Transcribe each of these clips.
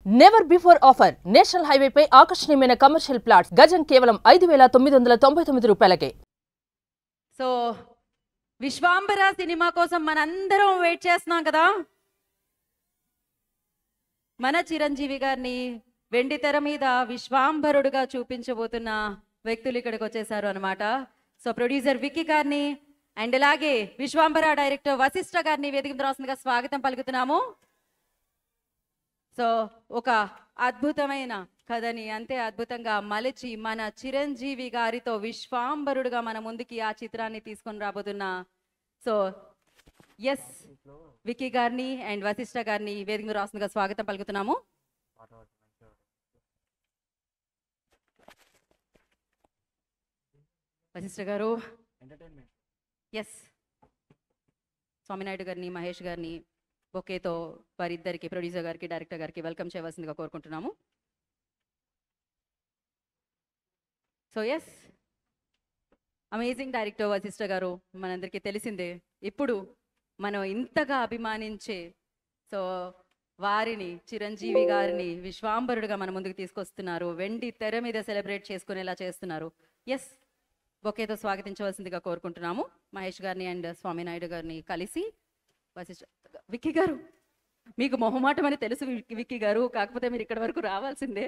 Never before offer national హైవేపై ఆకర్షణీయమైన commercial plots గజం కేవలం 5,999 రూపాయలకే. సో విశ్వాంబర సినిమా కోసం మనందరం వెయిట్ చేస్తున్నాం కదా. మన చిరంజీవి గారిని వెండి తెర మీద విశ్వాంబరుడుగా చూపించబోతున్న వ్యక్తులు ఇక్కడికి వచ్చేసారు అనమాట. సో ప్రొడ్యూసర్ విక్కీ గారిని అండ్ అలాగే విశ్వాంబర డైరెక్టర్ వశిష్ఠ గారిని వేదిక మీద రాస్తుందిగా స్వాగతం పలుకుతున్నాము. సో ఒక అద్భుతమైన కథని అంతే అద్భుతంగా మలిచి మన చిరంజీవి గారితో విశ్వాంబరుడుగా మన ముందుకి ఆ చిత్రాన్ని తీసుకొని రాబోతున్నా. సో ఎస్ విక్కీ గారిని అండ్ వశిష్ఠ గారిని వేదిక మీద రాస్తుందిగా స్వాగతం పలుకుతున్నాము. వశిష్ఠ గారు, ఎస్ స్వామినాయుడు గారిని మహేష్ గారిని బొకేతో వారిద్దరికి ప్రొడ్యూసర్ గారికి డైరెక్టర్ గారికి వెల్కమ్ చేయవలసిందిగా కోరుకుంటున్నాము. So yes amazing director Vashishta గారు మనందరికీ తెలిసిందే. ఇప్పుడు మనం ఇంతగా అభిమానించే సో వారిని చిరంజీవి గారిని విశ్వాంబరుడుగా మన ముందుకు తీసుకొస్తున్నారు. వెండి తెర మీద సెలబ్రేట్ చేసుకునేలా చేస్తున్నారు. ఎస్ బొకేతో స్వాగతించవలసిందిగా కోరుకుంటున్నాము మహేష్ గారిని అండ్ స్వామినాయుడు గారిని కలిసి. వశిష్ఠ విక్కీ గారు, మీకు మొహమాటం అని తెలుసు విక్కీ గారు, కాకపోతే మీరు ఇక్కడి వరకు రావాల్సిందే.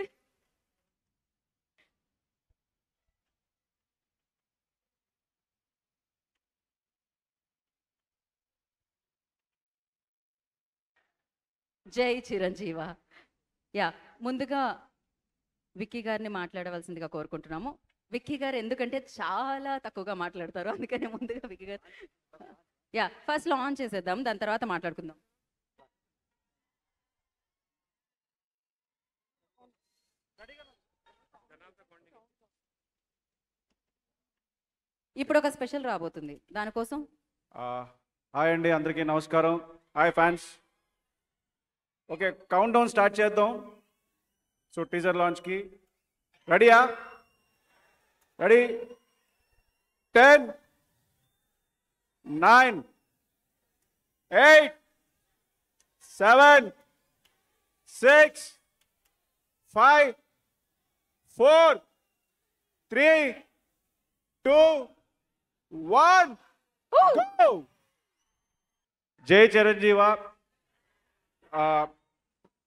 జై చిరంజీవ. యా ముందుగా విక్కీ గారిని మాట్లాడవలసిందిగా కోరుకుంటున్నాము. విక్కీ గారు ఎందుకంటే చాలా తక్కువగా మాట్లాడతారు, అందుకనే ముందుగా విక్కీ గారు యా ఫస్ట్ లాంచ్ చేసేద్దాం, దాని తర్వాత మాట్లాడుకుందాం. ఇప్పుడు ఒక స్పెషల్ రాబోతుంది, దానికోసం హాయ్ అండి, అందరికీ నమస్కారం. Hi fans. Okay, count down start చేద్దాం. సో టీజర్ లాంచ్కి రెడీయా? రెడీ? 10, 9, 8, 7, 6, 5, 4, 3, 2, 1, go! జై చిరంజీవ.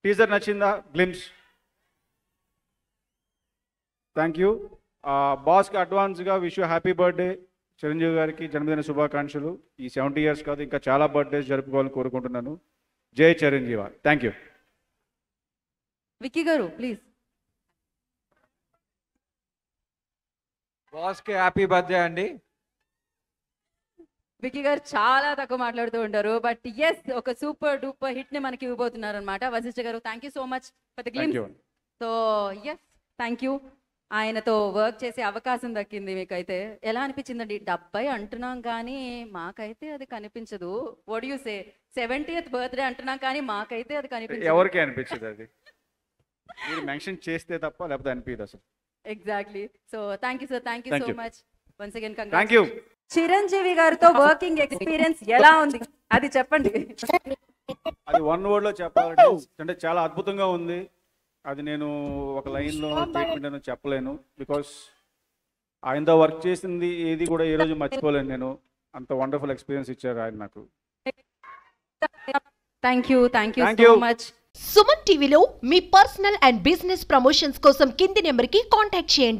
టీజర్ నచ్చిందా? గ్లిమ్స్. Thank you. బాస్కి అడ్వాన్స్గా wish you happy birthday. Chiranjeevi గారికి జన్మదిన శుభాకాంక్షలు. ఈ 70 years కాదు, ఇంకా చాలా బర్త్డేస్ జరుపుకోవాలని కోరుకుంటున్నాను. జై చిరంజీవ. Thank you. విక్కీ గారు ప్లీజ్. బాస్కి హ్యాపీ బర్త్డే అండి. విక్కీ గారు చాలా తక్కువ మాట్లాడుతూ ఉంటారు, బట్ ఎస్ ఒక సూపర్ డూపర్ హిట్ ని మనకి ఇవ్వబోతున్నారు అనమాట. వశిష్ఠ గారు thank you so much for the glimpse. So yes thank you. ఆయనతో వర్క్ చేసే అవకాశం దక్కింది. మీకైతే ఎలా అనిపించిందండి? 70 అంటున్నాం కానీ మాకైతే అది కనిపించదు. What you say? 70th birthday అంటున్నాం కానీ మాకైతే అది కనిపించదు. ఎవరికి అనిపించదు అది, మీరు మెన్షన్ చేస్తే తప్ప, లేకపోతే అనిపించదు అసలు. Exactly. So thank you sir, thank you so much once again. Thank you. Chiranjeevi గారితో వర్కింగ్ ఎక్స్పీరియన్స్ ఎలా ఉంది అది చెప్పండి. అది వన్ వర్డ్ లో చెప్పాలంటే అంటే చాలా అద్భుతంగా ఉంది. అది నేను ఒక లైన్లో స్టేట్మెంట్ అని చెప్పలేను, బికాస్ ఆయనతో వర్క్ చేసింది ఏది కూడా ఏ రోజు మర్చిపోలేను నేను. అంత వండర్ఫుల్ ఎక్స్పీరియన్స్ ఇచ్చారు ఆయన నాకు. Thank you so much. Suman టీవీలో మీ పర్సనల్ అండ్ బిజినెస్ ప్రమోషన్స్ కోసం కింది నెంబర్కి కాంటాక్ట్ చేయండి.